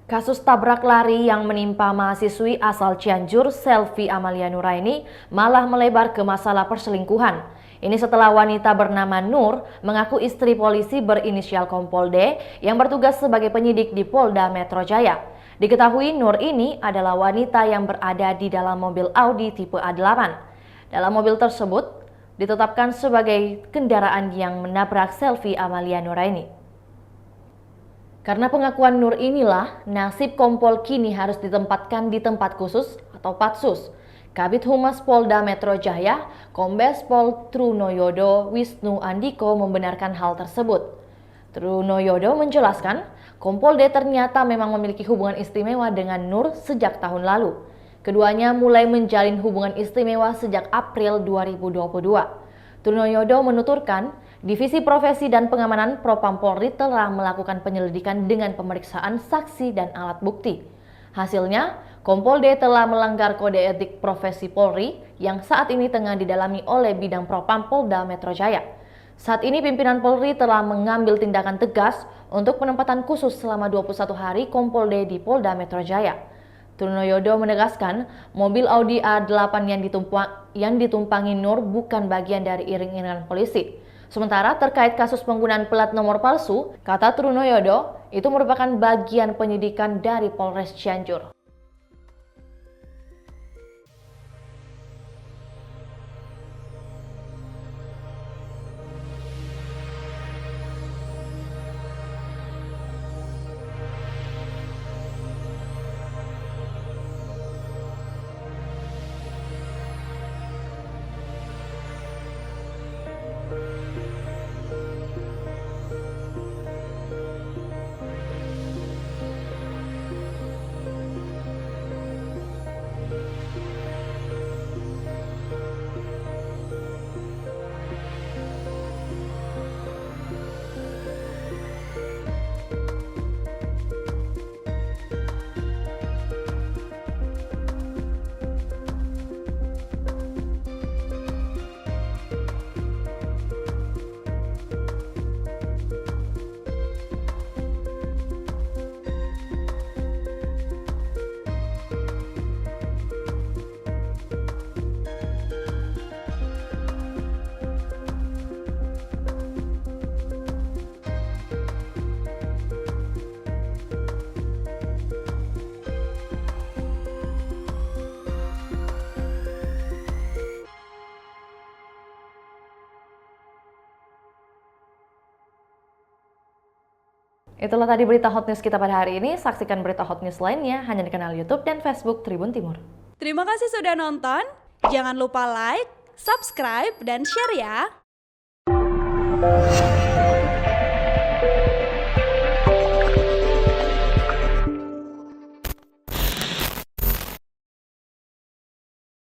Kasus tabrak lari yang menimpa mahasiswi asal Cianjur, Selvi Amalia Nuraini, malah melebar ke masalah perselingkuhan. Ini setelah wanita bernama Nur mengaku istri polisi berinisial Kompol D yang bertugas sebagai penyidik di Polda Metro Jaya. Diketahui Nur ini adalah wanita yang berada di dalam mobil Audi tipe A8. Dalam mobil tersebut ditetapkan sebagai kendaraan yang menabrak Selvi Amalia Nuraini. Karena pengakuan Nur inilah, nasib Kompol kini harus ditempatkan di tempat khusus atau Patsus. Kabid Humas Polda Metro Jaya, Kombes Pol Trunoyodo Wisnu Andiko membenarkan hal tersebut. Trunoyodo menjelaskan, Kompol D ternyata memang memiliki hubungan istimewa dengan Nur sejak tahun lalu. Keduanya mulai menjalin hubungan istimewa sejak April 2022. Trunoyodo menuturkan, Divisi Profesi dan Pengamanan Propam Polri telah melakukan penyelidikan dengan pemeriksaan saksi dan alat bukti. Hasilnya, Kompol D telah melanggar kode etik profesi Polri yang saat ini tengah didalami oleh Bidang Propam Polda Metro Jaya. Saat ini pimpinan Polri telah mengambil tindakan tegas untuk penempatan khusus selama 21 hari Kompol D di Polda Metro Jaya. Trunoyodo menegaskan, mobil Audi A8 yang ditumpangi Nur bukan bagian dari iring-iringan polisi. Sementara terkait kasus penggunaan plat nomor palsu, kata Trunoyodo, itu merupakan bagian penyidikan dari Polres Cianjur. Itulah tadi berita hot news kita pada hari ini. Saksikan berita hot news lainnya hanya di kanal YouTube dan Facebook Tribun Timur. Terima kasih sudah nonton. Jangan lupa like, subscribe, dan share ya.